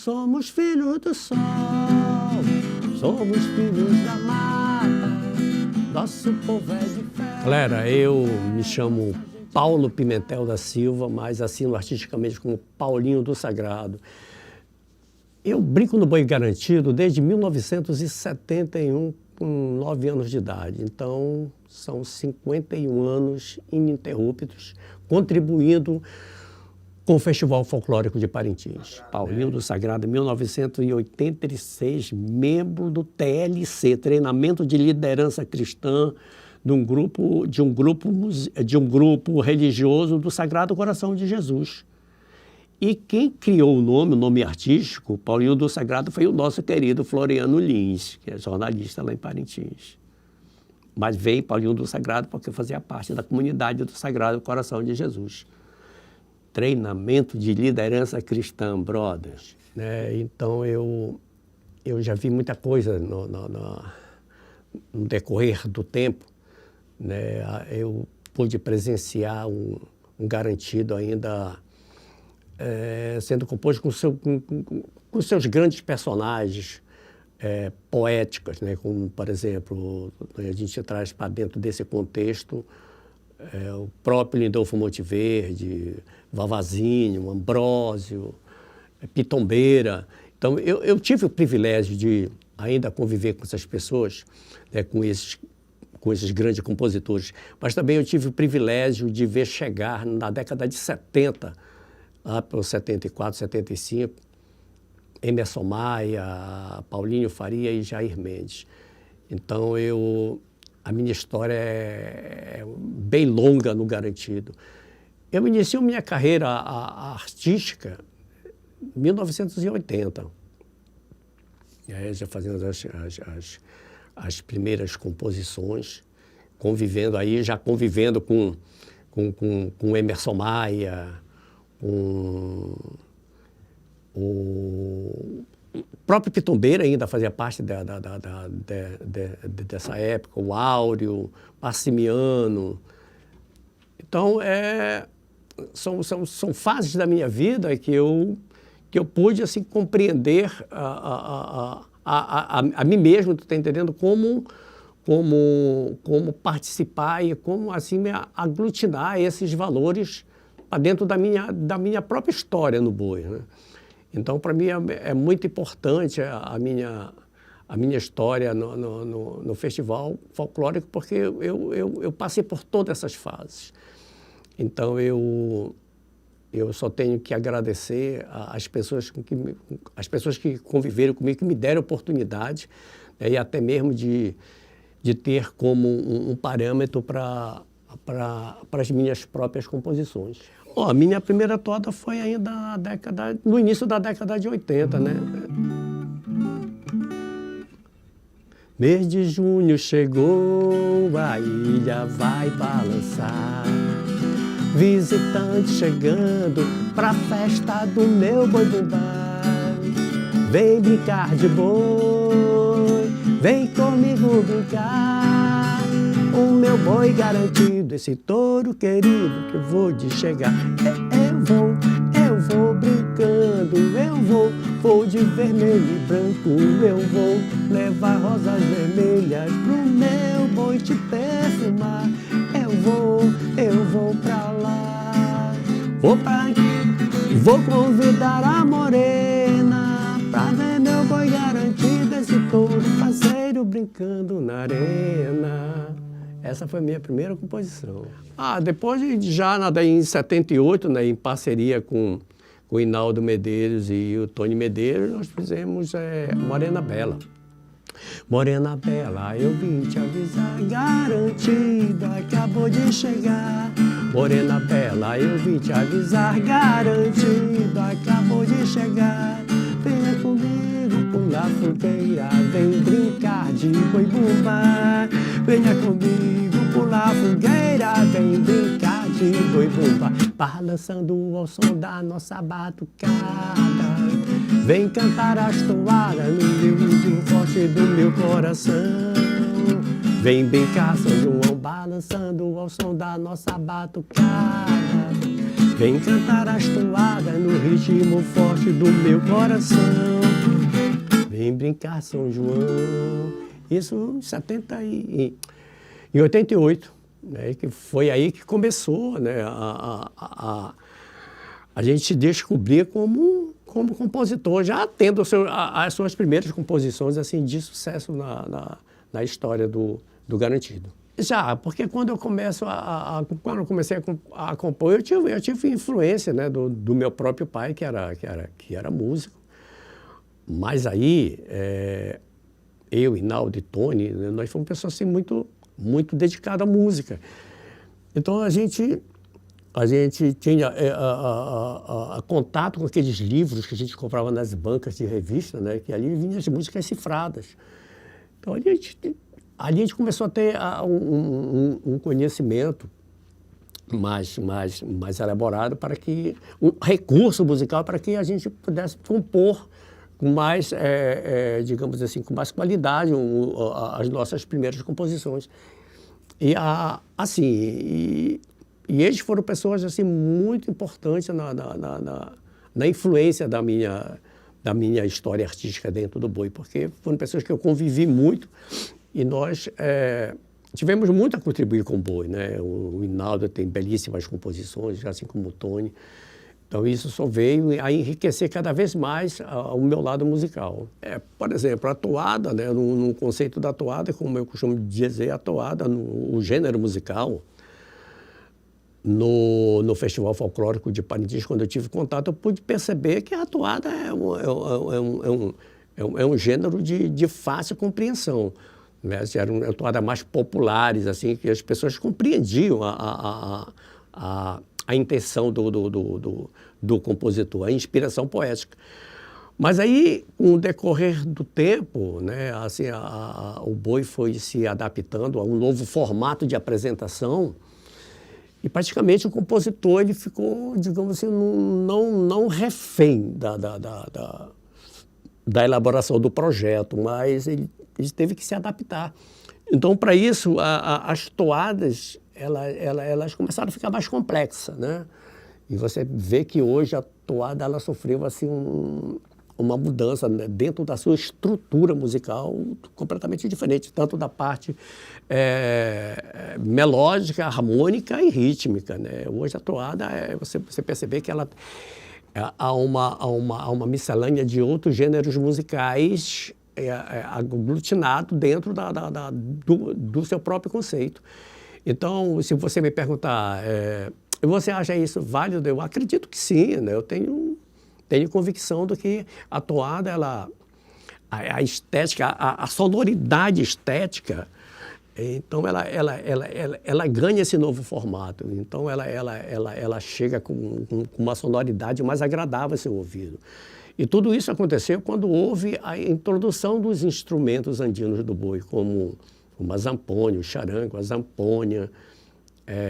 somos filhos do sol, somos filhos da mata, nosso povo é de fé. Galera, eu me chamo Paulo Pimentel da Silva, mas assino artisticamente como Paulinho do Sagrado. Eu brinco no Boi Garantido desde 1971, com 9 anos de idade. Então, são 51 anos ininterruptos, contribuindo com o Festival Folclórico de Parintins. Paulinho do Sagrado, 1986, membro do TLC, Treinamento de Liderança Cristã, de um grupo religioso do Sagrado Coração de Jesus. E quem criou o nome artístico, Paulinho do Sagrado, foi o nosso querido Floriano Lins, que é jornalista lá em Parintins. Mas veio Paulinho do Sagrado porque fazia parte da comunidade do Sagrado Coração de Jesus. Treinamento de liderança cristã, brothers. Né? Então, eu já vi muita coisa no decorrer do tempo. Né? Eu pude presenciar um garantido ainda sendo composto com seus grandes personagens poéticos, né? Como, por exemplo, a gente traz para dentro desse contexto o próprio Lindolfo Monteverde, Vavazinho, Ambrósio, Pitombeira. Então, eu tive o privilégio de ainda conviver com essas pessoas, né, com esses grandes compositores, mas também eu tive o privilégio de ver chegar na década de 70, lá para 74, 75, Emerson Maia, Paulinho Faria e Jair Mendes. Então, a minha história é bem longa no Garantido. Eu iniciei minha carreira artística em 1980, já fazendo as primeiras composições, já convivendo com Emerson Maia, com o próprio Pitombeira ainda fazia parte dessa época, o Áureo, Passimiano. Então, são fases da minha vida que eu pude assim, compreender a mim mesmo, tu tá entendendo, como participar e como assim, me aglutinar esses valores para dentro da minha própria história no boi, né? Então, para mim, é muito importante a minha história no Festival Folclórico, porque eu passei por todas essas fases. Então, eu só tenho que agradecer às pessoas que conviveram comigo, que me deram oportunidade, né, e até mesmo de ter como um parâmetro para as minhas próprias composições. A minha primeira toada foi ainda no início da década de 80, né? Mês de junho chegou, a ilha vai balançar. Visitante chegando pra festa do meu boi-bumbá. Vem brincar de boi, vem comigo brincar. O meu boi garantido, esse touro querido que eu vou de chegar. Eu vou brincando, vou de vermelho e branco. Eu vou levar rosas vermelhas pro meu boi te perfumar. Eu vou pra lá, vou convidar a morena pra ver meu boi garantido, esse touro parceiro brincando na arena. Essa foi a minha primeira composição. Depois, já em 78, né, em parceria com o Hinaldo Medeiros e o Tony Medeiros, nós fizemos Morena Bela. Morena Bela, eu vim te avisar, garantido, acabou de chegar. Morena Bela, eu vim te avisar, garantido, acabou de chegar. Venha comigo pular fogueira, vem brincar de boi-bumbá. Venha comigo pular fogueira, vem brincar de boi-bumbá. Balançando ao som da nossa batucada, vem cantar as toadas no rio forte do meu coração. Vem brincar, São João, balançando ao som da nossa batucada. vem cantar as toadas no ritmo forte do meu coração. Vem brincar São João. Isso em 88, né, que foi aí que começou, né, a gente se descobrir como compositor, já tendo as suas primeiras composições assim, de sucesso na história do Garantido. Já, porque quando eu comecei a compor, eu tive influência, né, do meu próprio pai, que era músico. Mas aí, eu, Inaldo e Tony, nós fomos pessoas assim, muito dedicadas à música. Então, a gente tinha contato com aqueles livros que a gente comprava nas bancas de revista, né, que ali vinham as músicas cifradas. Então, ali a gente começou a ter um conhecimento mais elaborado para que um recurso musical para que a gente pudesse compor com mais, digamos assim, com mais qualidade as nossas primeiras composições. E eles foram pessoas assim muito importantes na influência da minha história artística dentro do boi, porque foram pessoas que eu convivi muito e nós tivemos muito a contribuir com o boi, né? O Inaldo tem belíssimas composições, assim como o Tony. Então, isso só veio a enriquecer cada vez mais o meu lado musical. Por exemplo, a toada, né, no conceito da toada, como eu costumo dizer, a toada, o gênero musical, no Festival Folclórico de Parintins, quando eu tive contato, eu pude perceber que a toada é um gênero de fácil compreensão, né? Eram toadas mais populares, assim, que as pessoas compreendiam a intenção do compositor, a inspiração poética. Mas aí, com o decorrer do tempo, né, assim, o boi foi se adaptando a um novo formato de apresentação e praticamente o compositor ele ficou, digamos assim, não refém da elaboração do projeto, mas ele teve que se adaptar. Então, para isso, as toadas elas começaram a ficar mais complexas, né? E você vê que hoje a toada ela sofreu assim uma mudança, né, dentro da sua estrutura musical completamente diferente, tanto da parte melódica, harmônica e rítmica, né? Hoje a toada você perceber que ela há uma miscelânea de outros gêneros musicais aglutinado dentro do seu próprio conceito. Então, se você me perguntar, você acha isso válido? Eu acredito que sim, né? Eu tenho convicção de que a toada, a estética, a sonoridade estética, então ela ganha esse novo formato. Então, ela chega com uma sonoridade mais agradável ao seu ouvido. E tudo isso aconteceu quando houve a introdução dos instrumentos andinos do boi, como a zampônia, o charango, a zampônia,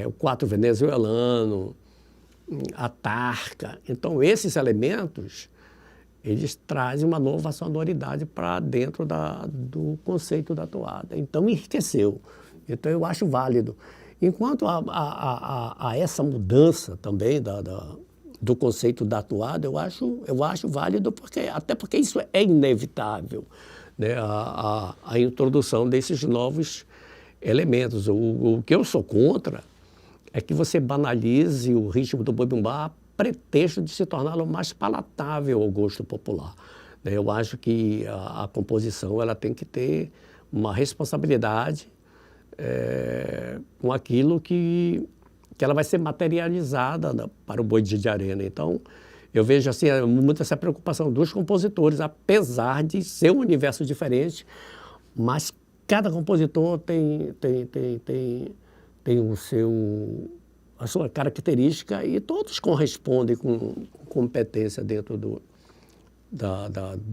o quatro venezuelano, a tarca. Então, esses elementos, eles trazem uma nova sonoridade para dentro do conceito da toada. Então, enriqueceu. Então, eu acho válido. Enquanto a essa mudança também do conceito da toada, eu acho válido, até porque isso é inevitável, né? A introdução desses novos elementos. O que eu sou contra é que você banalize o ritmo do boi-bumbá a pretexto de se torná-lo mais palatável ao gosto popular, né? Eu acho que a composição ela tem que ter uma responsabilidade com aquilo que ela vai ser materializada para o boi de arena. Então, eu vejo assim, muito essa preocupação dos compositores, apesar de ser um universo diferente, mas cada compositor tem a sua característica e todos correspondem com competência dentro do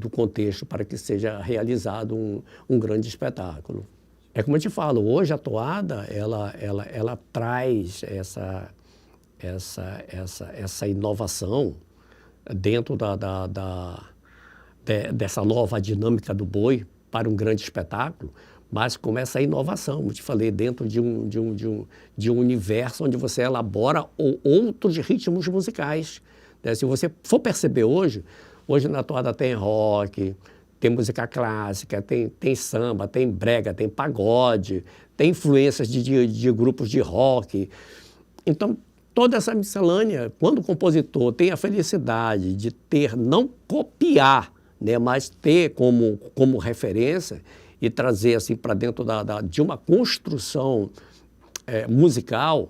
contexto para que seja realizado um grande espetáculo. É como eu te falo, hoje a toada, ela traz essa inovação dentro dessa nova dinâmica do boi para um grande espetáculo, mas com essa inovação, como te falei, dentro de um universo onde você elabora outros ritmos musicais. Né? Se você for perceber hoje na toada tem rock, tem música clássica, tem samba, tem brega, tem pagode, tem influências de grupos de rock. Então, toda essa miscelânea, quando o compositor tem a felicidade de não copiar, né, mas ter como referência e trazer assim, para dentro de uma construção musical,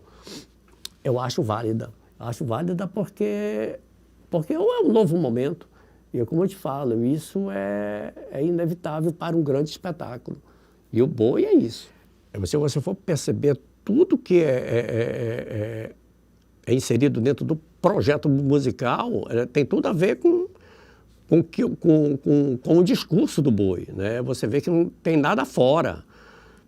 eu acho válida. Acho válida porque é um novo momento. E como eu te falo, isso é inevitável para um grande espetáculo. E o boi é isso. Se você for perceber tudo que é inserido dentro do projeto musical, tem tudo a ver com o discurso do boi, né? Você vê que não tem nada fora.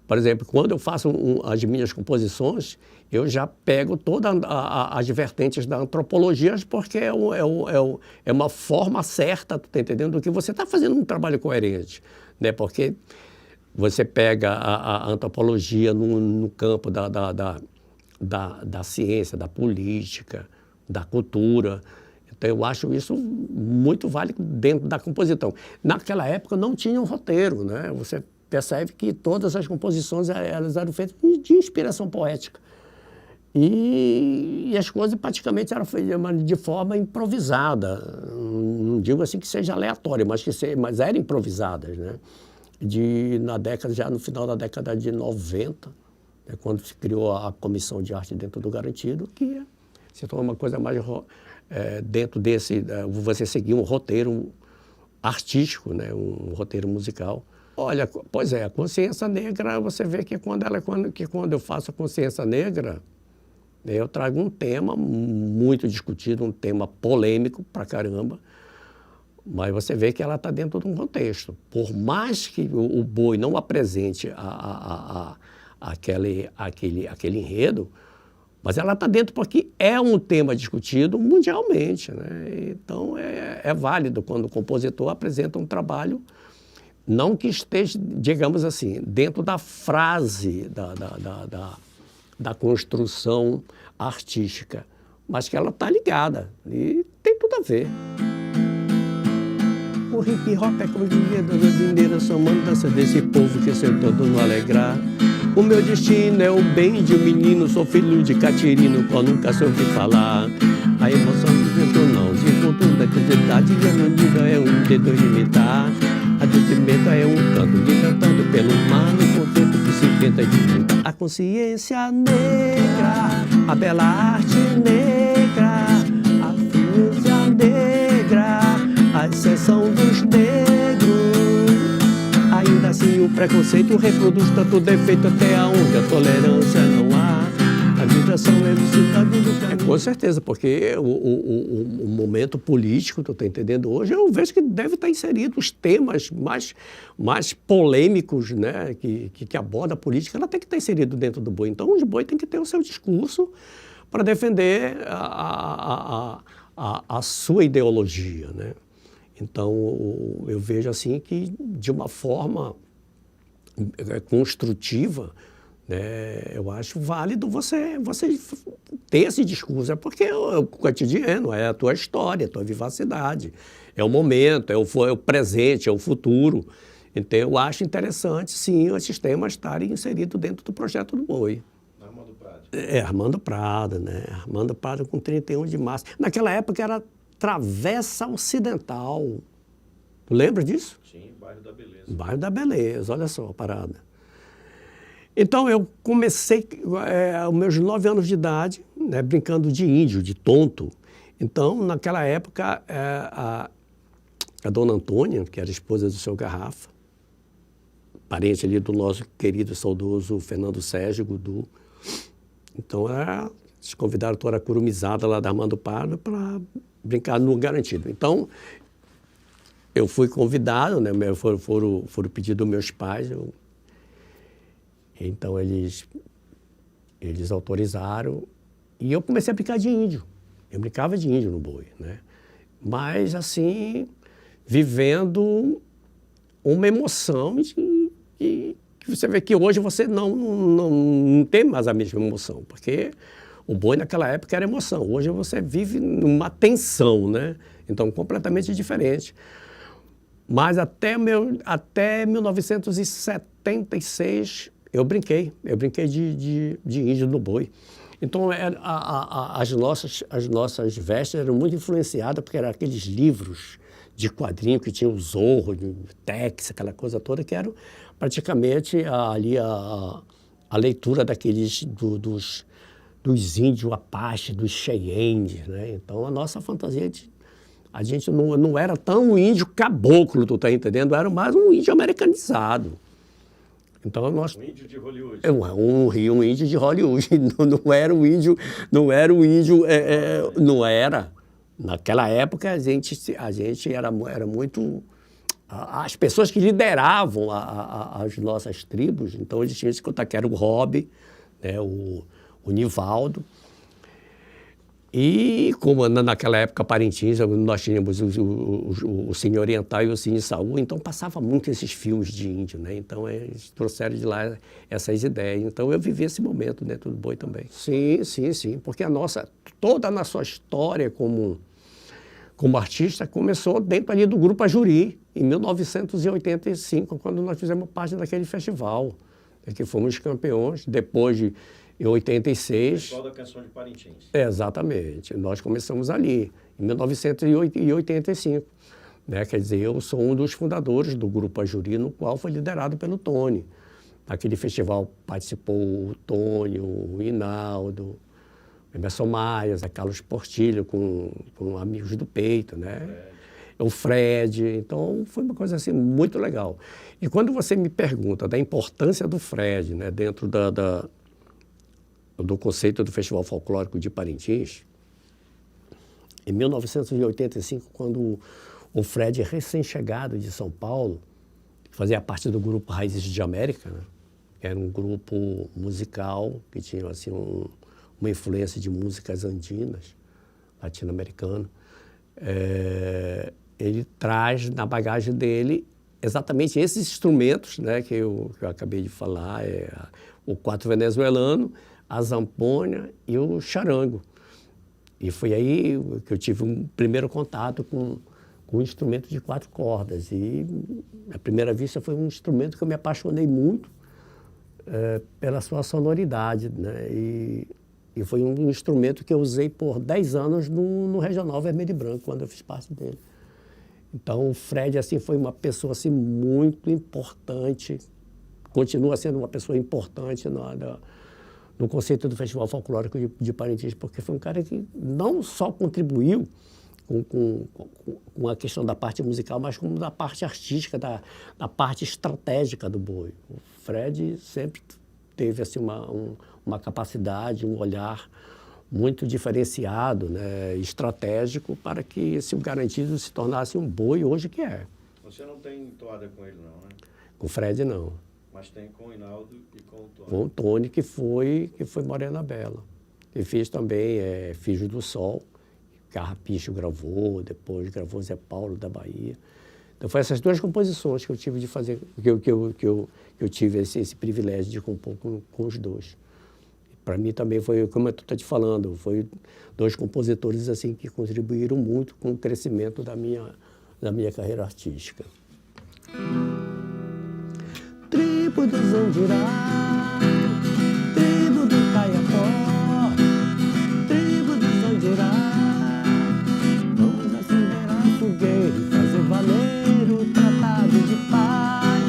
Por exemplo, quando eu faço as minhas composições, eu já pego todas as vertentes da antropologia, porque é uma forma certa, tu tá entendendo, do que você está fazendo um trabalho coerente, né? Porque você pega a antropologia no campo da ciência, da política, da cultura. Então, eu acho isso muito válido dentro da composição. Naquela época não tinha um roteiro, né? Você percebe que todas as composições elas eram feitas de inspiração poética. E as coisas praticamente eram feitas de forma improvisada. Não digo assim que seja aleatória, mas eram improvisadas, né? Já no final da década de 90, né, quando se criou a Comissão de Arte dentro do Garantido, que se tornou uma coisa mais dentro desse, você seguir um roteiro artístico, né, um roteiro musical. Olha, pois é, a consciência negra, você vê que quando eu faço a consciência negra, eu trago um tema muito discutido, um tema polêmico pra caramba, mas você vê que ela está dentro de um contexto. Por mais que o boi não apresente aquele enredo, mas ela está dentro porque é um tema discutido mundialmente, né? Então, é válido quando o compositor apresenta um trabalho, não que esteja, digamos assim, dentro da frase da construção artística, mas que ela está ligada e tem tudo a ver. O hip hop é como dinheiro das brasileiras, são mandança desse povo que seu todo no alegrar. O meu destino é o bem de um menino, sou filho de Catirino, qual nunca soube falar. A emoção do vento não se encontra da quantidade e a medida é um dedo de imitar. A sentimento é um canto de cantando pelo mar, no contento que se inventa de muita. A consciência negra, a bela arte negra, a ciência negra, a exceção dos negros. Ainda assim o preconceito reproduz tanto defeito até onde a tolerância não há. A vibração é velocidade do caminho. Com certeza, porque o momento político, tu tá entendendo hoje, eu vejo que deve estar inserido os temas mais polêmicos, né, que aborda a política, ela tem que estar inserido dentro do boi. Então, o boi tem que ter o seu discurso para defender a sua ideologia, né? Então, eu vejo assim que, de uma forma construtiva, né, eu acho válido você ter esse discurso. É porque é o cotidiano, é a tua história, a tua vivacidade, é o momento, é o presente, é o futuro. Então, eu acho interessante, sim, esses temas estarem inseridos dentro do projeto do boi. Armando Prado. Armando Prado, né? Armando Prado com 31 de março. Naquela época era Travessa Ocidental. Tu lembra disso? Sim, Bairro da Beleza. Bairro da Beleza, olha só a parada. Então, eu comecei aos meus 9 anos de idade, né, brincando de índio, de tonto. Então, naquela época, a dona Antônia, que era esposa do seu Garrafa, parente ali do nosso querido e saudoso Fernando Sérgio Gudu, então, eles convidaram toda a curumizada lá da Armando Prado para brincar no Garantido. Então, eu fui convidado, né, foram pedido dos meus pais, então eles autorizaram e eu comecei a brincar de índio. Eu brincava de índio no boi, né? Mas, assim, vivendo uma emoção que você vê que hoje você não tem mais a mesma emoção, porque o boi naquela época era emoção. Hoje você vive numa tensão, né? Então, completamente diferente. Mas até 1976 eu brinquei de índio no boi. Então, as nossas vestes eram muito influenciadas, porque eram aqueles livros de quadrinho que tinham o Zorro, o Tex, aquela coisa toda, que eram praticamente ali a leitura daqueles dos índios Apache, dos Cheyennes, né? Então, a nossa fantasia, a gente não era tão índio caboclo, tu tá entendendo? Era mais um índio americanizado. Então, nós... Um índio de Hollywood. Um índio de Hollywood. Não era um índio... Não era. Naquela época, a gente era muito... As pessoas que lideravam as nossas tribos, então eles tinham que contar que era o Rob, né, o Nivaldo. E como naquela época, Parintins, nós tínhamos o Cine Oriental e o Cine Saúl, então passava muito esses filmes de índio, né? Então eles trouxeram de lá essas ideias. Então eu vivi esse momento dentro do boi também. Sim, porque toda a nossa história como artista começou dentro ali do Grupo Ajuri, em 1985, quando nós fizemos parte daquele festival, que fomos campeões, depois de... Em 86... Pessoal da Canção de Parintins. Exatamente. Nós começamos ali, em 1985. Né? Quer dizer, eu sou um dos fundadores do Grupo Ajuri, no qual foi liderado pelo Tony. Naquele festival participou o Tony, o Hinaldo, o Emerson Maia, a Carlos Portillo, com amigos do peito, né? O Fred. Então, foi uma coisa assim muito legal. E quando você me pergunta da importância do Fred, né, dentro do conceito do Festival Folclórico de Parintins, em 1985, quando o Fred, recém-chegado de São Paulo, fazia parte do grupo Raízes de América, né? Era um grupo musical que tinha assim, uma influência de músicas andinas, latino-americanas. Ele traz na bagagem dele exatamente esses instrumentos, né, que eu acabei de falar, o quatro venezuelano, a zampônia e o charango. E foi aí que eu tive um primeiro contato com um instrumento de 4 cordas. E, à primeira vista, foi um instrumento que eu me apaixonei muito pela sua sonoridade, né? E foi um instrumento que eu usei por 10 anos no Regional Vermelho e Branco, quando eu fiz parte dele. Então, o Fred assim, foi uma pessoa assim, muito importante, continua sendo uma pessoa importante no conceito do Festival Folclórico de Parintins, porque foi um cara que não só contribuiu com a questão da parte musical, mas como da parte artística, da parte estratégica do boi. O Fred sempre teve assim, uma capacidade, um olhar muito diferenciado, né, estratégico, para que esse Garantido se tornasse um boi hoje que é. Você não tem toada com ele, não, né? Com o Fred, não. Mas tem com o Hinaldo e com o Tony. Com o Tony, que foi Morena Bela. E fez também Filhos do Sol, Carrapicho gravou, depois gravou Zé Paulo da Bahia. Então, foi essas 2 composições que eu tive de fazer, que eu tive esse privilégio de compor com os 2. Para mim também foi, como eu estou te falando, foi 2 compositores assim, que contribuíram muito com o crescimento da minha carreira artística. Tribo do Zandirá, tribo do Caiapó, tribo do Zandirá. Vamos acender a fogueira e fazer valer o tratado de paz.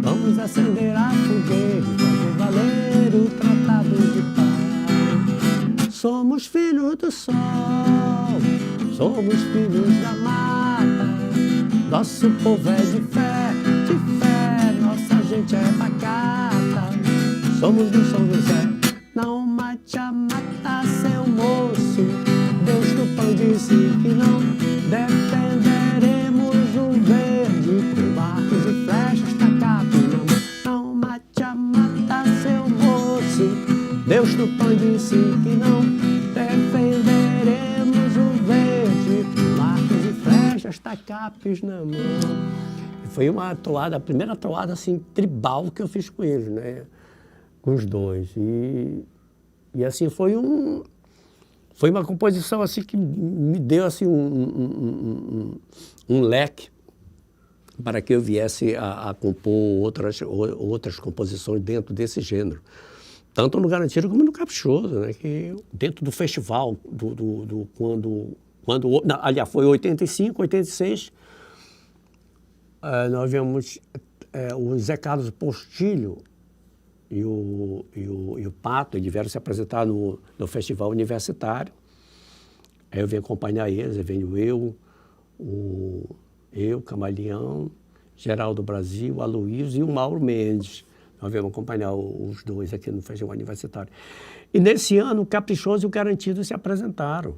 Vamos acender a fogueira e fazer valer o tratado de paz. Somos filhos do sol, somos filhos da mata. Nosso povo é de fé. Nossa gente é pacata, somos do São José. Não mate a mata, seu moço, Deus Tupã disse que não. Defenderemos o verde com arcos e flechas, tacape na mão. Não mate a mata, seu moço, Deus Tupã disse que não. Defenderemos o verde com arcos e flechas, tacapes na mão. Foi uma toada, a primeira toada assim, tribal que eu fiz com eles, né? Com os dois. E assim, foi uma composição assim, que me deu assim, um leque para que eu viesse a compor outras composições dentro desse gênero. Tanto no Garantido como no Caprichoso, né? Que dentro do festival, aliás, foi 85, 86, nós vimos o Zé Carlos Postilho e o Pato, eles vieram se apresentar no festival universitário. Aí eu venho acompanhar eles, aí venho eu, Camaleão, Geraldo Brasil, Aloysio e o Mauro Mendes. Nós viemos acompanhar os dois aqui no festival universitário. E nesse ano, o Caprichoso e o Garantido se apresentaram,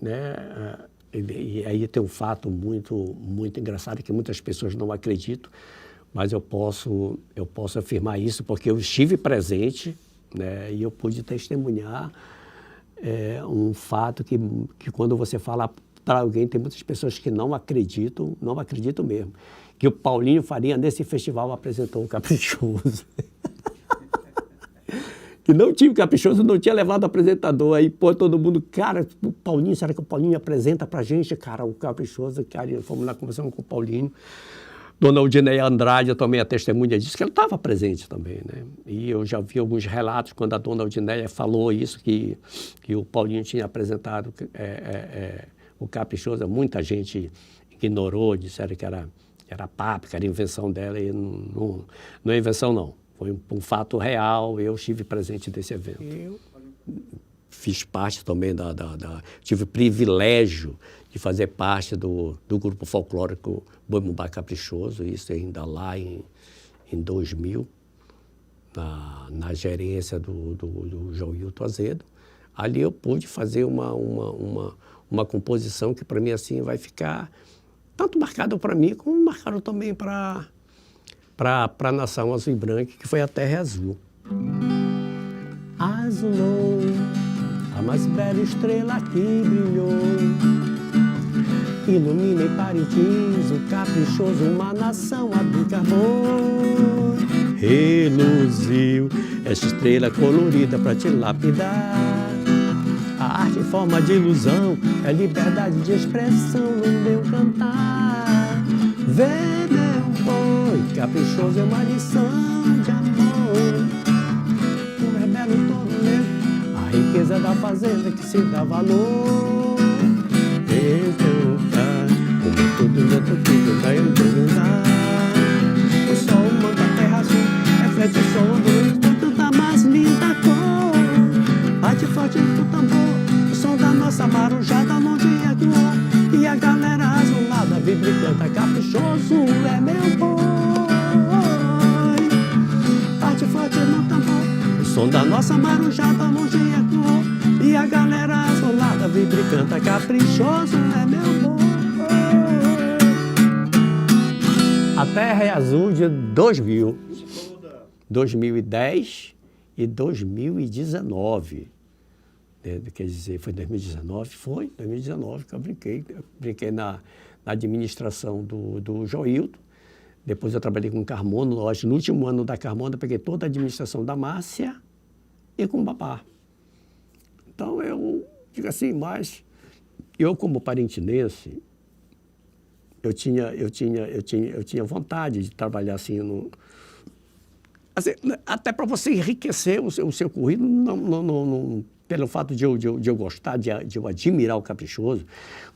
né? E aí tem um fato muito engraçado que muitas pessoas não acreditam, mas eu posso afirmar isso porque eu estive presente, né? E eu pude testemunhar um fato que quando você fala para alguém, tem muitas pessoas que não acreditam mesmo, que o Paulinho Farinha, nesse festival, apresentou o Caprichoso. Que não tinha o Caprichoso, não tinha levado o apresentador. Aí, pô, todo mundo, cara, o Paulinho, será que o Paulinho apresenta pra gente? Cara, o Caprichoso, cara, fomos lá conversando com o Paulinho. Dona Aldineia Andrade, eu também a testemunha disso, que ela estava presente também, né? E eu já vi alguns relatos quando a Dona Aldineia falou isso, que o Paulinho tinha apresentado o Caprichoso. Muita gente ignorou, disseram que era papo, que era invenção dela, e não é invenção, não. Foi um fato real, eu estive presente desse evento. Eu fiz parte também tive o privilégio de fazer parte do grupo folclórico Boi-Bumbá Caprichoso, isso ainda lá em 2000, na gerência do Joilton Azedo. Ali eu pude fazer uma composição que para mim assim vai ficar tanto marcada para mim como marcada também para a nação azul e branca, que foi a Terra Azul. Azulou a mais bela estrela que brilhou, ilumina em Parintins o Caprichoso, uma nação a brincar foi. Reluziu esta estrela colorida para te lapidar. A arte em forma de ilusão é liberdade de expressão no meu cantar. Vê meu boi, Caprichoso é uma lição de amor. O rebelo todo meu, a riqueza da fazenda que se dá valor. Como tudo dentro tudo vai andar. O sol manda a terra azul, reflete o sol do encanto da mais linda cor. Bate forte no tambor, o som da nossa marujada longe ecoou. E a galera azulada vibra e canta, Caprichoso é meu boi. Bate forte no tambor, o som da nossa marujada longe ecoou. E a galera azulada vibra e canta, Caprichoso é meu boi. A Terra é Azul de 2000, 2010 e 2019. Quer dizer, foi 2019? Foi 2019 que eu brinquei na administração do Joilton. Depois eu trabalhei com o Carmona, no último ano da Carmona eu peguei toda a administração da Márcia e com o Babá. Então eu digo assim, mas eu como parintinense, eu tinha vontade de trabalhar assim, assim até para você enriquecer o seu currículo, não, pelo fato de eu gostar, de eu admirar o Caprichoso.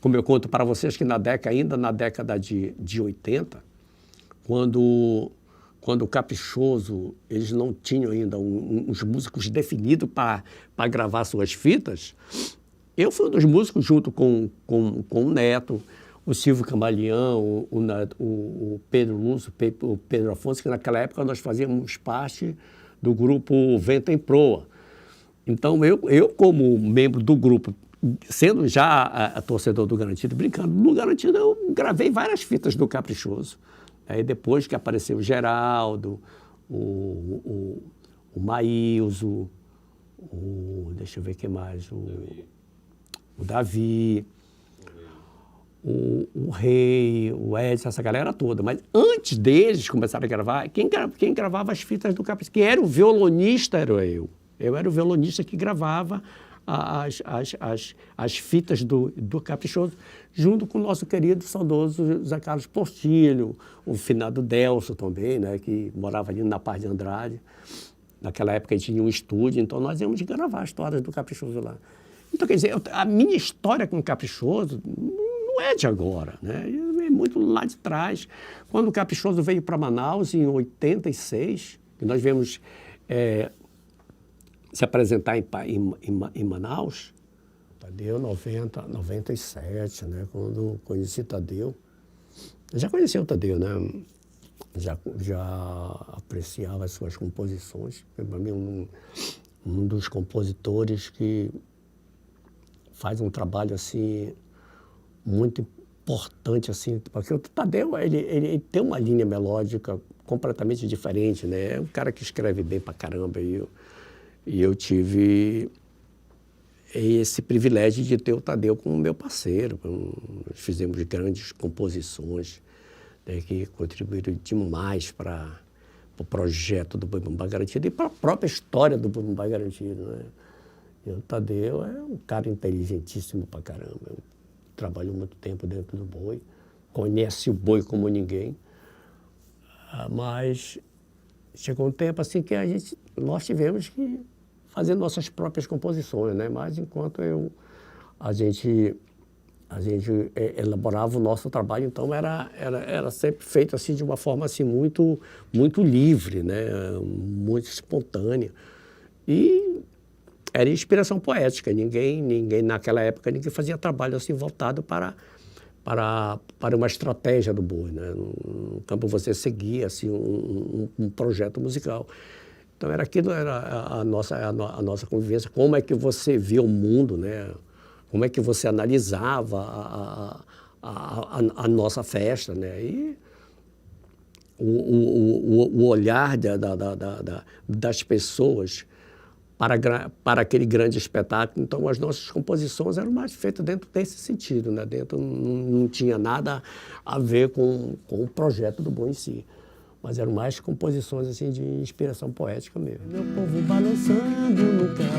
Como eu conto para vocês que ainda na década de 80, quando o Caprichoso, eles não tinham ainda uns músicos definidos para gravar suas fitas, eu fui um dos músicos junto com o Neto, o Silvio Camaleão, o Pedro Lúcio, o Pedro Afonso, que naquela época nós fazíamos parte do grupo Vento em Proa. Então, eu como membro do grupo, sendo já a torcedor do Garantido, brincando, no Garantido eu gravei várias fitas do Caprichoso. Aí depois que apareceu o Geraldo, o Maílson, deixa eu ver quem mais, o Davi, o Rei, o Edson, essa galera toda. Mas antes deles começarem a gravar, quem gravava as fitas do Caprichoso, quem era o violonista era eu. Eu era o violonista que gravava as fitas do Caprichoso, junto com o nosso querido saudoso Zé Carlos Portilho, o finado Delso também, né, que morava ali na Paz de Andrade. Naquela época a gente tinha um estúdio, então nós íamos gravar as toadas do Caprichoso lá. Então, quer dizer, a minha história com o Caprichoso não é de agora, né? É muito lá de trás. Quando o Caprichoso veio para Manaus, em 86, que nós viemos se apresentar em Manaus, Tadeu 97, né? Quando conheci Tadeu. Eu já conhecia o Tadeu, né? Já apreciava as suas composições. Para mim, um dos compositores que faz um trabalho assim muito importante, assim, porque o Tadeu ele tem uma linha melódica completamente diferente, né? É um cara que escreve bem pra caramba e eu tive esse privilégio de ter o Tadeu como meu parceiro. Nós fizemos grandes composições, né, que contribuíram demais para o projeto do Boi Bumbum Garantido e para a própria história do Boi Bumbum Garantido, né? E o Tadeu é um cara inteligentíssimo pra caramba. Trabalhou muito tempo dentro do boi, conhece o boi como ninguém, mas chegou um tempo assim que nós tivemos que fazer nossas próprias composições, né? Mas enquanto a gente elaborava o nosso trabalho, então era sempre feito assim de uma forma assim muito livre, né? Muito espontânea. E era inspiração poética. Ninguém naquela época fazia trabalho assim voltado para uma estratégia do boi, né? No campo você seguia assim um projeto musical. Então era a nossa convivência. Como é que você via o mundo, né? Como é que você analisava a nossa festa, né? E o olhar das pessoas para aquele grande espetáculo. Então, as nossas composições eram mais feitas dentro desse sentido, né? Não tinha nada a ver com o projeto do boi em si, mas eram mais composições assim, de inspiração poética mesmo. Meu povo balançando no calor,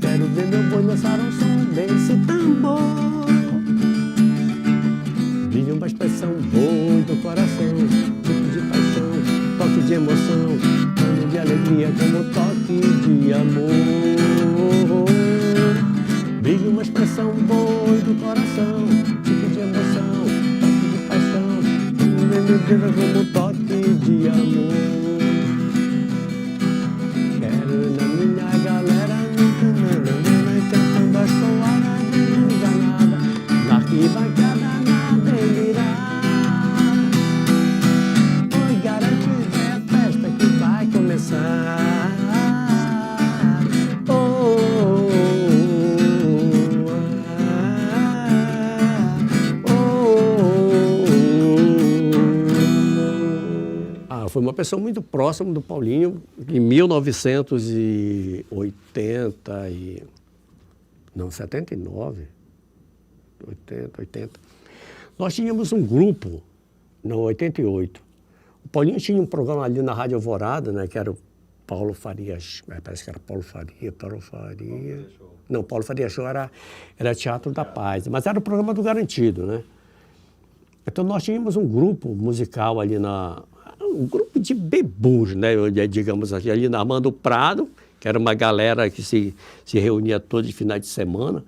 quero ver meu boi dançar ao som desse tambor. Vive uma expressão boa do coração, tipo de paixão, toque de emoção, de alegria como toque de amor. Vive uma expressão boa do coração, tipo de emoção, toque de paixão, como toque de amor. Quero na minha galera, cantando as toadas desenganada, na arquibancada na delirada. Oi, garante começar. Foi uma pessoa muito próxima do Paulinho. Em 79, 80. Nós tínhamos um grupo, no 88. O Paulinho tinha um programa ali na Rádio Alvorada, né, que era o Paulo Farias, parece que era Paulo Faria. Não, Paulo Faria Show era Teatro da Paz, mas era o programa do Garantido, né? Então nós tínhamos um grupo musical ali um grupo de bebus, né, digamos assim, ali na Armando Prado, que era uma galera que se reunia todos os finais de semana.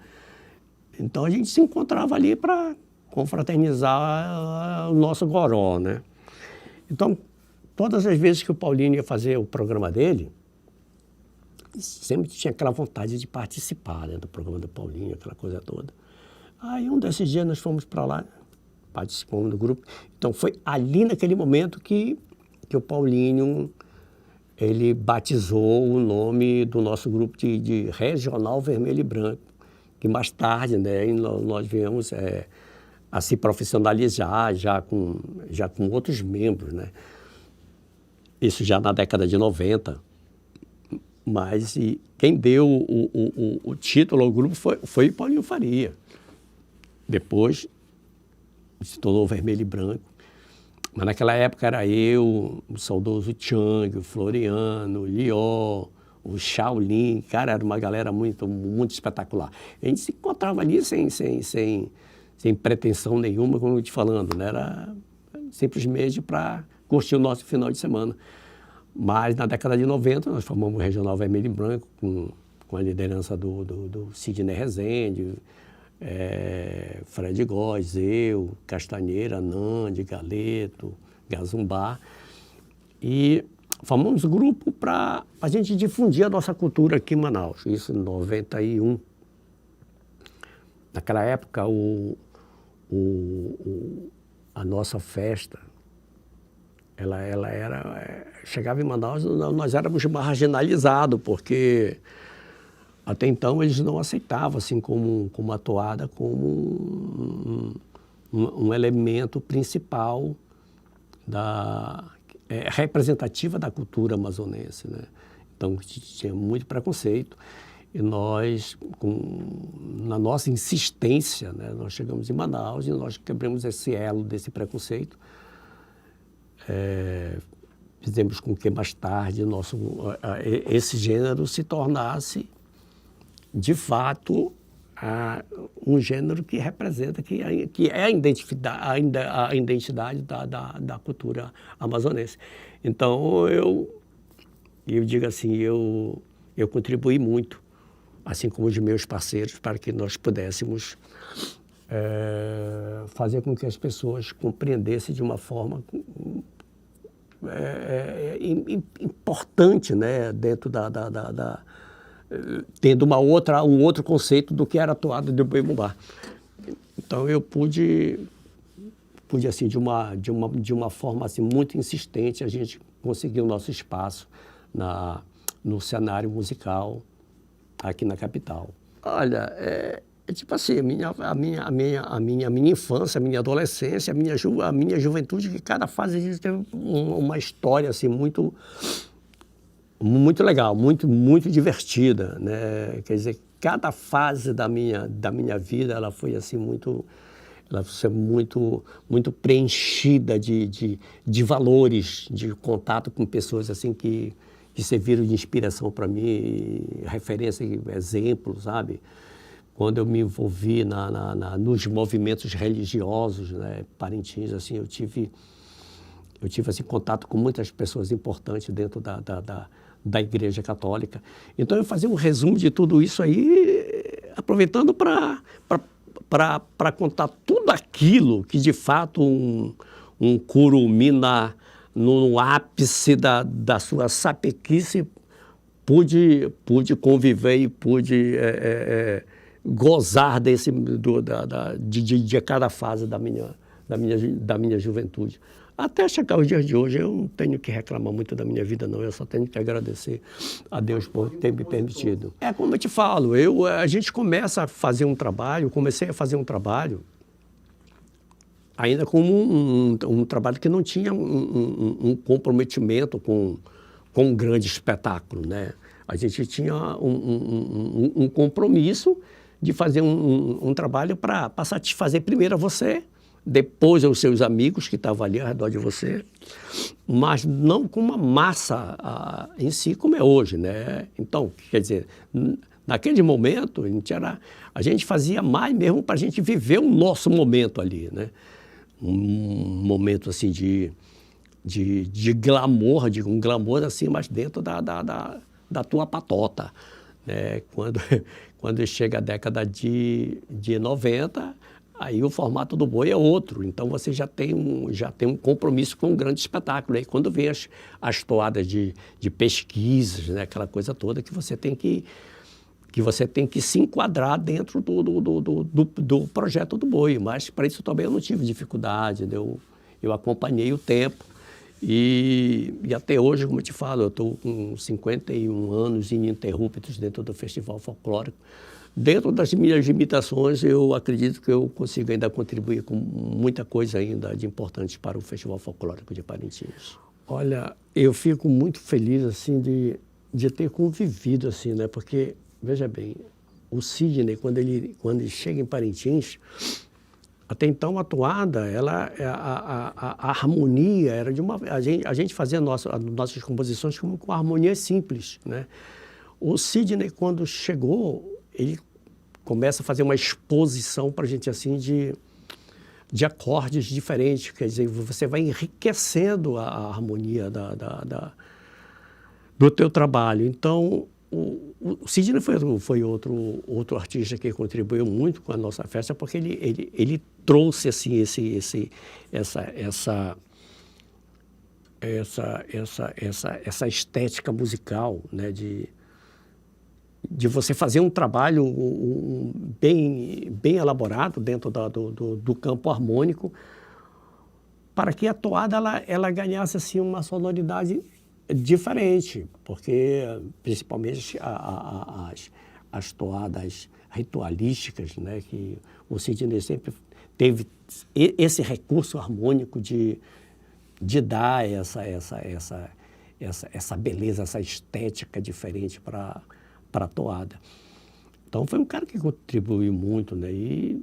Então a gente se encontrava ali para confraternizar o nosso goró, né? Então, todas as vezes que o Paulinho ia fazer o programa dele, sempre tinha aquela vontade de participar, né, do programa do Paulinho, aquela coisa toda. Aí, um desses dias, nós fomos para lá, participamos do grupo. Então, foi ali naquele momento que o Paulinho, ele batizou o nome do nosso grupo de Regional Vermelho e Branco, que mais tarde, né, nós viemos a se profissionalizar já com outros membros, né? Isso já na década de 90. Mas quem deu o título ao grupo foi Paulinho Faria. Depois se tornou Vermelho e Branco. Mas naquela época era eu, o saudoso Chang, o Floriano, o Lió, o Shaolin. Cara, era uma galera muito, muito espetacular. A gente se encontrava ali sem pretensão nenhuma, como eu te falando, né? Era simplesmente para curtir o nosso final de semana. Mas na década de 90 nós formamos o Regional Vermelho e Branco com a liderança do Sidney Rezende, Fred Góes, eu, Castanheira, Nandi, Galeto, Gazumbá. E formamos um grupo para a gente difundir a nossa cultura aqui em Manaus, isso em 91. Naquela época, a nossa festa, ela era... Chegava em Manaus, nós éramos marginalizados, porque até então eles não aceitavam assim como a toada como um elemento principal representativa da cultura amazonense, né? Então tinha muito preconceito e nós, na nossa insistência, né, nós chegamos em Manaus e nós quebramos esse elo desse preconceito. Fizemos com que mais tarde esse gênero se tornasse, de fato, um gênero que representa, que é a identidade da cultura amazonense. Então, eu digo assim, eu contribuí muito, assim como os meus parceiros, para que nós pudéssemos fazer com que as pessoas compreendessem de uma forma importante, né, dentro tendo um outro conceito do que era a toada do boi-bumbá. Então eu pude assim, de uma forma assim, muito insistente, a gente conseguiu o nosso espaço no cenário musical aqui na capital. Olha, tipo assim, a minha infância, a minha adolescência, a minha juventude, que cada fase a gente teve uma história assim, muito legal, muito divertida, né? Quer dizer, cada fase da minha vida, ela foi assim muito preenchida de valores, de contato com pessoas assim que serviram de inspiração para mim, referência, exemplos, sabe? Quando eu me envolvi nos movimentos religiosos, né, Parintins, assim, eu tive assim, contato com muitas pessoas importantes dentro da Igreja Católica. Então, eu fazia um resumo de tudo isso aí, aproveitando para contar tudo aquilo que, de fato, um curumim no ápice da sua sapequice pude conviver e pude gozar de cada fase da minha juventude. Até chegar aos dias de hoje, eu não tenho que reclamar muito da minha vida, não. Eu só tenho que agradecer a Deus por ter me permitido. Como eu te falo, a gente começa a fazer um trabalho, comecei a fazer um trabalho, ainda como um trabalho que não tinha um comprometimento com um grande espetáculo, né? A gente tinha um compromisso de fazer um trabalho para satisfazer primeiro a você, depois aos seus amigos que estavam ali ao redor de você, mas não com uma massa em si como é hoje, né? Então, quer dizer, naquele momento a gente fazia mais mesmo para a gente viver o nosso momento ali, né? Um momento assim de glamour, um glamour assim, mas dentro da tua patota, né? Quando chega a década de 90, aí o formato do boi é outro, então você já tem um compromisso com um grande espetáculo. Aí quando vem as toadas de pesquisas, né, aquela coisa toda que você tem que se enquadrar dentro do projeto do boi. Mas para isso também eu não tive dificuldade, né? Eu acompanhei o tempo e até hoje, como eu te falo, eu estou com 51 anos ininterruptos dentro do Festival Folclórico. Dentro das minhas limitações, eu acredito que eu consigo ainda contribuir com muita coisa ainda de importante para o Festival Folclórico de Parintins. Olha, eu fico muito feliz assim de ter convivido, assim, né? Porque, veja bem, o Sidney, quando ele chega em Parintins, até então a toada, a harmonia era de uma... A gente fazia nossas composições com harmonias simples, né? O Sidney, quando chegou, ele começa a fazer uma exposição para a gente, assim, de acordes diferentes. Quer dizer, você vai enriquecendo a harmonia do teu trabalho. Então, o Sidney foi outro artista que contribuiu muito com a nossa festa, porque ele trouxe, assim, essa estética musical, né, de você fazer um trabalho bem elaborado dentro do campo harmônico, para que a toada ela ganhasse, assim, uma sonoridade diferente, porque principalmente as toadas ritualísticas, né, que o Sidney sempre teve esse recurso harmônico de dar essa beleza, essa estética diferente para a toada. Então foi um cara que contribuiu muito, né, e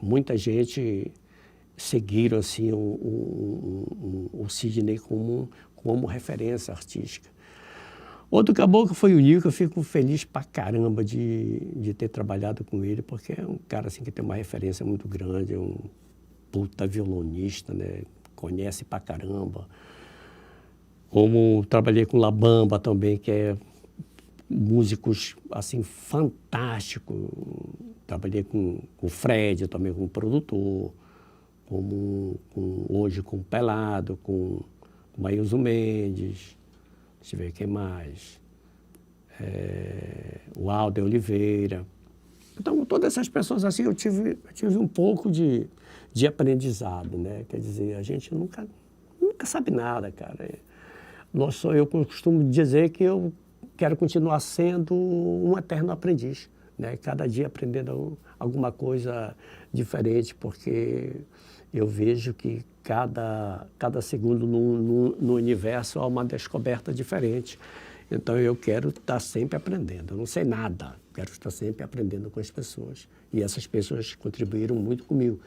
muita gente seguiram, assim, o Sidney como referência artística. Outro caboclo foi o Nico. Eu fico feliz pra caramba de ter trabalhado com ele, porque é um cara, assim, que tem uma referência muito grande, é um puta violonista, né? Conhece pra caramba. Como trabalhei com Labamba também, que é músicos, assim, fantásticos. Trabalhei com o Fred, também como produtor, hoje com o Pelado, com o Maílson Mendes, deixa eu ver quem mais, o Alder Oliveira. Então, todas essas pessoas, assim, eu tive um pouco de aprendizado, né? Quer dizer, a gente nunca sabe nada, cara. Eu costumo dizer que eu quero continuar sendo um eterno aprendiz, né? Cada dia aprendendo alguma coisa diferente, porque eu vejo que cada segundo no universo há uma descoberta diferente. Então, eu quero estar sempre aprendendo. Eu não sei nada, quero estar sempre aprendendo com as pessoas. E essas pessoas contribuíram muito comigo.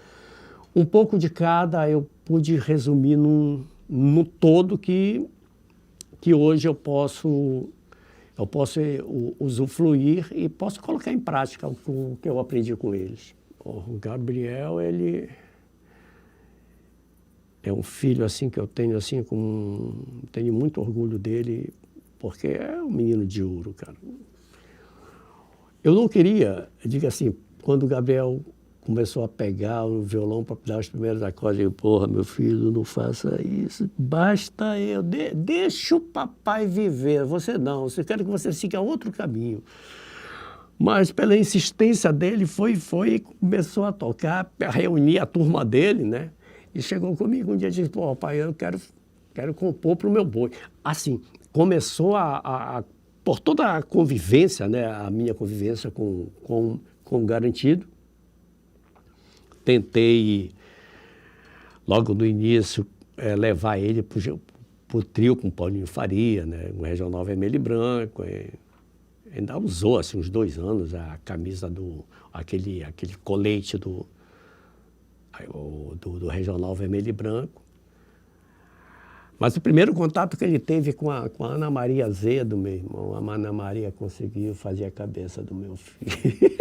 Um pouco de cada eu pude resumir no todo que hoje eu posso usufruir e posso colocar em prática o que eu aprendi com eles. O Gabriel, ele é um filho, assim, que eu tenho, assim, tenho muito orgulho dele, porque é um menino de ouro, cara. Eu não queria, diga assim, quando o Gabriel começou a pegar o violão para dar os primeiros acordes, eu, porra, meu filho, não faça isso, basta deixa o papai viver, você quero que você siga outro caminho. Mas pela insistência dele, foi começou a tocar, a reunir a turma dele, né? E chegou comigo um dia e disse, pô, pai, eu quero compor para o meu boi. Assim, começou por toda a convivência, né? A minha convivência com o Garantido. Tentei, logo no início, levar ele para o trio com Paulinho Faria, né? Um Regional Vermelho e Branco. Ainda usou, assim, uns 2 anos a camisa aquele colete do Regional Vermelho e Branco. Mas o primeiro contato que ele teve com a Ana Maria Azedo, meu irmão, a Ana Maria conseguiu fazer a cabeça do meu filho.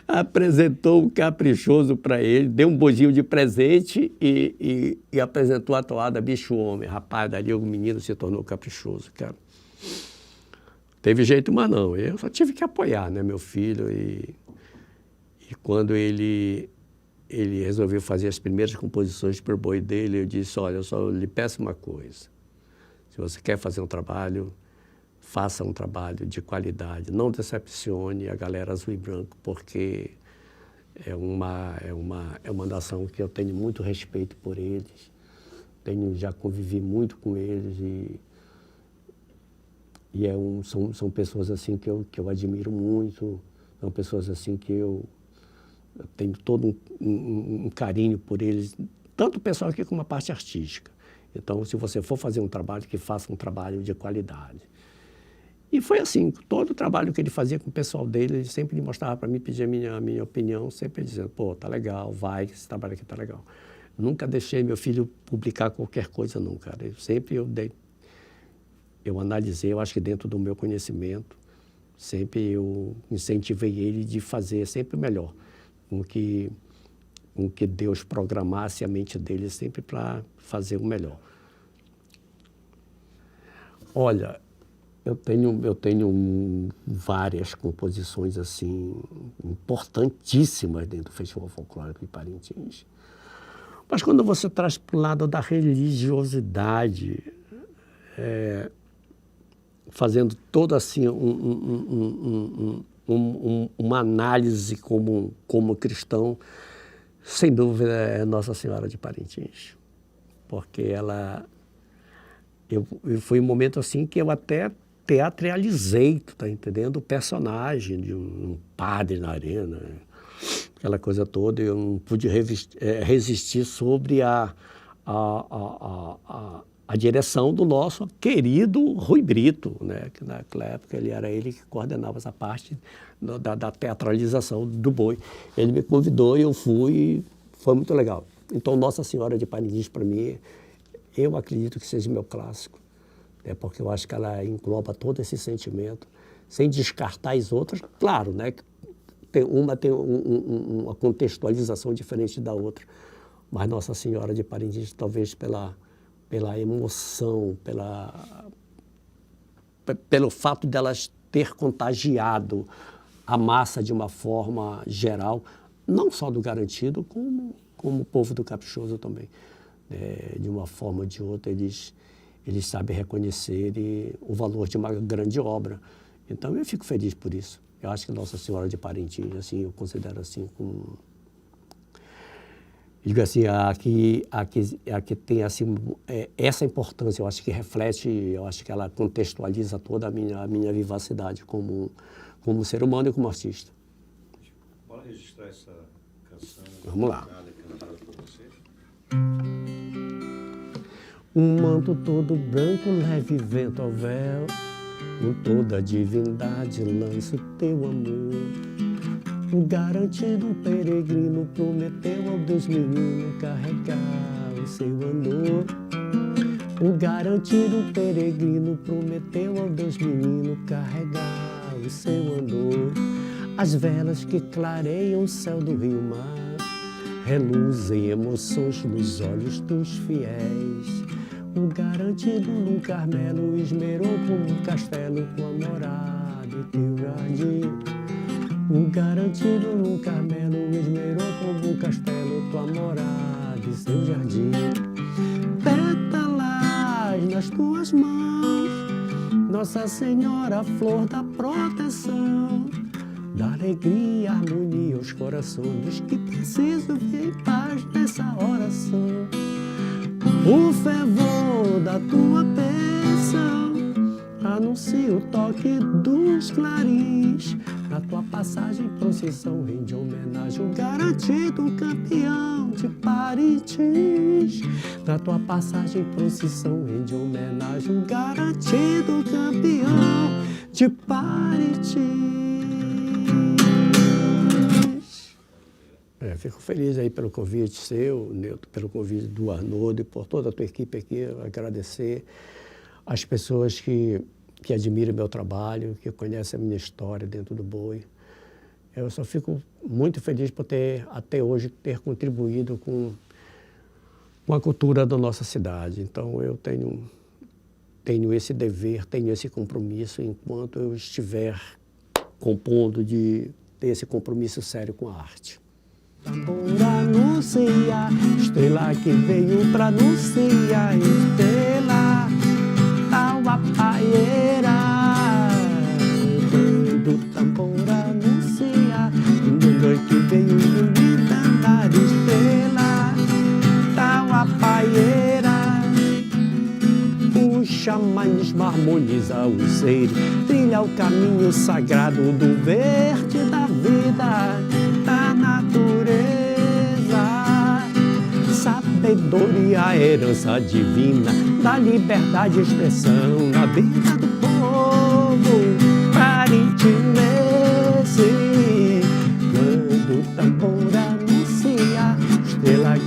Apresentou um Caprichoso para ele, deu um bojinho de presente e apresentou a toada Bicho Homem. Rapaz, dali o menino se tornou caprichoso, cara. Teve jeito, mas não. Eu só tive que apoiar, né, meu filho. E quando ele resolveu fazer as primeiras composições para o boi dele, eu disse, olha, eu só lhe peço uma coisa. Se você quer fazer um trabalho, faça um trabalho de qualidade. Não decepcione a galera azul e branco, porque é uma nação que eu tenho muito respeito por eles. Já convivi muito com eles são pessoas, assim, que eu admiro muito. São pessoas, assim, que eu tenho todo um carinho por eles, tanto o pessoal aqui como a parte artística. Então, se você for fazer um trabalho, que faça um trabalho de qualidade. E foi assim, todo o trabalho que ele fazia com o pessoal dele, ele sempre mostrava para mim, pedia a minha opinião, sempre dizendo, pô, tá legal, vai, esse trabalho aqui tá legal. Nunca deixei meu filho publicar qualquer coisa, não, cara. Eu analisei, eu acho que dentro do meu conhecimento, sempre eu incentivei ele de fazer sempre o melhor, com que Deus programasse a mente dele sempre para fazer o melhor. Olha, eu tenho várias composições assim importantíssimas dentro do Festival Folclórico de Parintins. Mas quando você traz para o lado da religiosidade, fazendo toda assim uma análise como cristão, sem dúvida é Nossa Senhora de Parintins, porque foi um momento assim que eu até teatralizei, tu tá entendendo, o personagem de um padre na arena, aquela coisa toda. Eu não pude resistir sobre a direção do nosso querido Rui Brito, né? Que naquela época ele que coordenava essa parte da teatralização do boi. Ele me convidou e eu fui, e foi muito legal. Então, Nossa Senhora de Parintins, para mim, eu acredito que seja meu clássico, porque eu acho que ela engloba todo esse sentimento, sem descartar as outras. Claro, né? Uma tem uma contextualização diferente da outra, mas Nossa Senhora de Parintins, talvez pela emoção, pelo fato delas ter contagiado a massa de uma forma geral, não só do Garantido, como o povo do Caprichoso também. De uma forma ou de outra, eles sabem reconhecer o valor de uma grande obra. Então, eu fico feliz por isso. Eu acho que Nossa Senhora de Parintins, assim, eu considero assim como... Digo assim, a que tem assim, essa importância, eu acho que reflete, eu acho que ela contextualiza toda a minha vivacidade como ser humano e como artista. Bora registrar essa canção. Vamos lá. Cantada por vocês. Um manto todo branco, leve vento ao véu, com toda a divindade lança o teu amor. O garantido peregrino prometeu ao Deus menino carregar o seu andor. O garantido peregrino prometeu ao Deus menino carregar o seu andor. As velas que clareiam o céu do rio-mar reluzem emoções nos olhos dos fiéis. O garantido no Carmelo esmerou como um castelo com a morada e teu jardim. O garantido no Carmelo esmerou como um castelo tua morada e seu jardim. Pétalas nas tuas mãos, Nossa Senhora, flor da proteção, da alegria, harmonia aos corações dos que precisam vir em paz nessa oração. O fervor da tua bênção anuncia o toque dos clarins. Na tua passagem, procissão rende homenagem ao garantido campeão de Parintins. Na tua passagem, procissão rende homenagem ao garantido campeão de Parintins. Fico feliz aí pelo convite seu, Nilton, pelo convite do Arnoldo e por toda a tua equipe aqui. Agradecer às pessoas que admiram meu trabalho, que conhecem a minha história dentro do boi. Eu só fico muito feliz por até hoje, ter contribuído com a cultura da nossa cidade. Então, eu tenho esse dever, tenho esse compromisso, enquanto eu estiver compondo, de ter esse compromisso sério com a arte. Tambor anuncia, estrela que veio pra anunciar, estrela, tal a paieira. Do tambor anuncia, que veio de andar, estrela, tal a paieira. O xamanismo harmoniza o ser, trilha o caminho sagrado do verde da vida, da natureza. Saber valedora e a herança divina da liberdade de expressão na vida do povo. Parentemente, quando o tambor anuncia, estrela